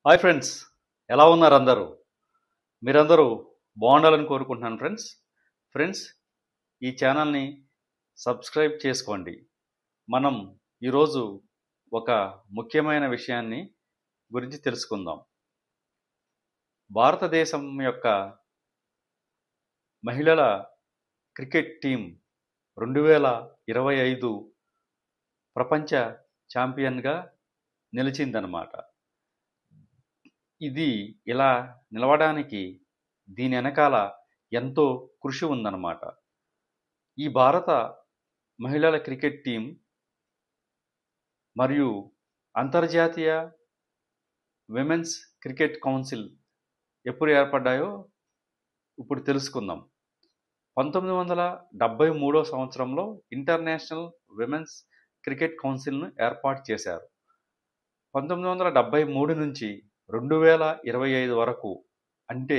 Hi friends, ఎలా ఉన్నారు అందరూ? మీరందరూ బాగుండాలని కోరుకుంటున్నాను ఫ్రెండ్స్. ఫ్రెండ్స్, ఈ ఛానల్ని సబ్స్క్రైబ్ చేసుకోండి. మనం ఈరోజు ఒక ముఖ్యమైన విషయాన్ని గురించి తెలుసుకుందాం. భారతదేశం యొక్క మహిళల క్రికెట్ టీం 2025 ప్రపంచ ఛాంపియన్గా నిలిచిందనమాట. ఇది ఇలా నిలవడానికి దీని వెనకాల ఎంతో కృషి ఉందన్నమాట. ఈ భారత మహిళల క్రికెట్ టీం మరియు అంతర్జాతీయ విమెన్స్ క్రికెట్ కౌన్సిల్ ఎప్పుడు ఏర్పడ్డాయో ఇప్పుడు తెలుసుకుందాం. 1973 సంవత్సరంలో ఇంటర్నేషనల్ విమెన్స్ క్రికెట్ కౌన్సిల్ను ఏర్పాటు చేశారు. 1973 నుంచి 2025 వరకు, అంటే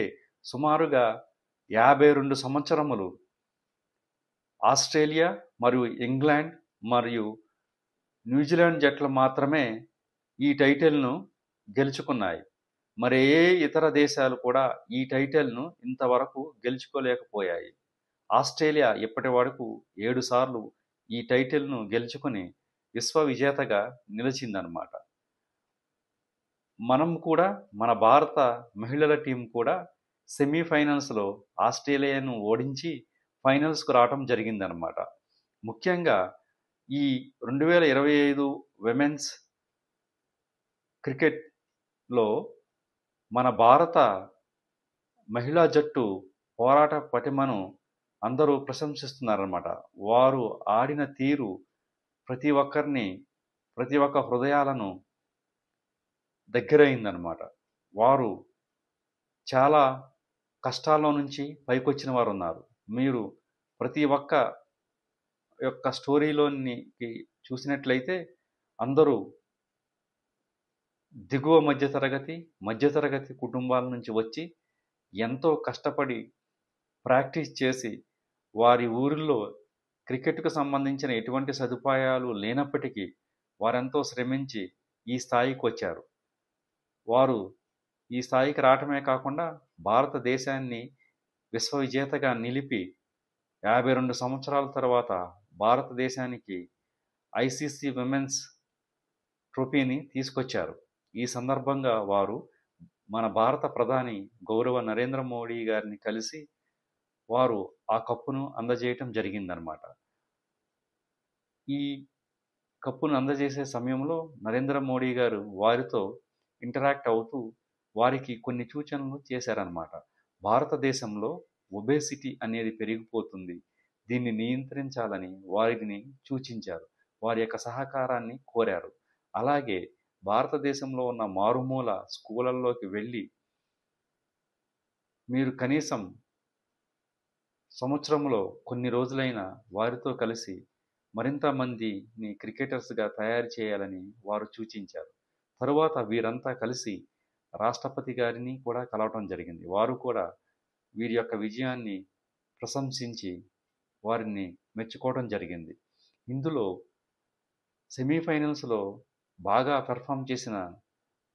సుమారుగా 52 సంవత్సరములు ఆస్ట్రేలియా మరియు ఇంగ్లాండ్ మరియు న్యూజిలాండ్ జట్లు మాత్రమే ఈ టైటిల్ను గెలుచుకున్నాయి. మరి ఏ ఇతర దేశాలు కూడా ఈ టైటిల్ను ఇంతవరకు గెలుచుకోలేకపోయాయి. ఆస్ట్రేలియా ఇప్పటి వరకు 7 సార్లు ఈ టైటిల్ను గెలుచుకుని విశ్వ విజేతగా నిలిచిందనమాట. మనం కూడా, మన భారత మహిళల టీం కూడా సెమీఫైనల్స్లో ఆస్ట్రేలియాను ఓడించి ఫైనల్స్కు రావడం జరిగిందనమాట. ముఖ్యంగా ఈ 2025 విమెన్స్ క్రికెట్లో మన భారత మహిళా జట్టు పోరాట పటిమను అందరూ ప్రశంసిస్తున్నారన్నమాట. వారు ఆడిన తీరు ప్రతి ఒక్క హృదయాలను దగ్గరైందనమాట. వారు చాలా కష్టాల్లో నుంచి పైకొచ్చిన వారు ఉన్నారు. మీరు ప్రతి ఒక్క యొక్క స్టోరీలోనికి చూసినట్లయితే అందరూ దిగువ మధ్యతరగతి కుటుంబాల నుంచి వచ్చి ఎంతో కష్టపడి ప్రాక్టీస్ చేసి వారి ఊరిలో క్రికెట్కు సంబంధించిన ఎటువంటి సదుపాయాలు లేనప్పటికీ వారెంతో శ్రమించి ఈ స్థాయికి వచ్చారు. వారు ఈ స్థాయికి రావటమే కాకుండా భారతదేశాన్ని విశ్వవిజేతగా నిలిపి 52 సంవత్సరాల తర్వాత భారతదేశానికి ఐసీసీ విమెన్స్ ట్రోఫీని తీసుకొచ్చారు. ఈ సందర్భంగా వారు మన భారత ప్రధాని గౌరవ నరేంద్ర మోడీ గారిని కలిసి వారు ఆ కప్పును అందజేయటం జరిగిందనమాట. ఈ కప్పును అందజేసే సమయంలో నరేంద్ర మోడీ గారు వారితో ఇంటరాక్ట్ అవుతూ వారికి కొన్ని సూచనలు చేశారనమాట. భారతదేశంలో ఒబేసిటీ అనేది పెరిగిపోతుంది, దీన్ని నియంత్రించాలని వారిని సూచించారు. వారి యొక్క సహకారాన్ని కోరారు. అలాగే భారతదేశంలో ఉన్న మారుమూల స్కూళ్ళల్లోకి వెళ్ళి మీరు కనీసం సంవత్సరంలో కొన్ని రోజులైనా వారితో కలిసి మరింత మందిని క్రికెటర్స్గా తయారు చేయాలని వారు సూచించారు. తరువాత వీరంతా కలిసి రాష్ట్రపతి గారిని కూడా కలవటం జరిగింది. వారు కూడా వీరి యొక్క విజయాన్ని ప్రశంసించి వారిని మెచ్చుకోవడం జరిగింది. ఇందులో సెమీఫైనల్స్లో బాగా పెర్ఫామ్ చేసిన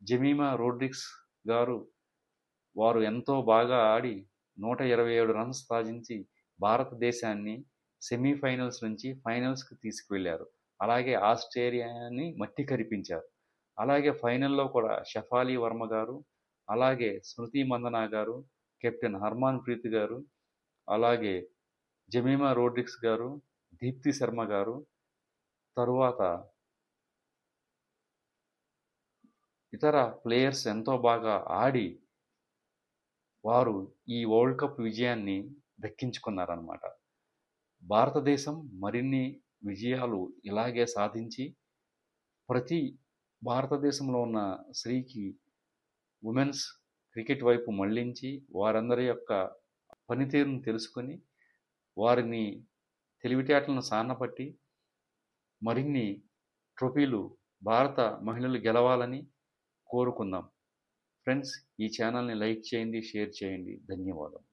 జెమీమా రోడ్రిగ్స్ గారు, వారు ఎంతో బాగా ఆడి 127 రన్స్ సాధించి భారతదేశాన్ని సెమీఫైనల్స్ నుంచి ఫైనల్స్కి తీసుకువెళ్ళారు. అలాగే ఆస్ట్రేలియాని మట్టి కరిపించారు. అలాగే ఫైనల్లో కూడా షఫాలి వర్మ గారు, అలాగే స్మృతి మందన గారు, కెప్టెన్ హర్మాన్ ప్రీత్ గారు, అలాగే జెమీమా రోడ్రిగ్స్ గారు, దీప్తి శర్మ గారు, తరువాత ఇతర ప్లేయర్స్ ఎంతో బాగా ఆడి వారు ఈ వరల్డ్ కప్ విజయాన్ని దక్కించుకున్నారన్నమాట. భారతదేశం మరిన్ని విజయాలు ఇలాగే సాధించి ప్రతి భారతదేశంలో ఉన్న స్త్రీకి ఉమెన్స్ క్రికెట్ వైపు మళ్లించి వారందరి యొక్క పనితీరును తెలుసుకొని వారిని తెలివితేటలను సానపట్టి మరిన్ని ట్రోఫీలు భారత మహిళలు గెలవాలని కోరుకుందాం. ఫ్రెండ్స్, ఈ ఛానల్ని లైక్ చేయండి, షేర్ చేయండి. ధన్యవాదాలు.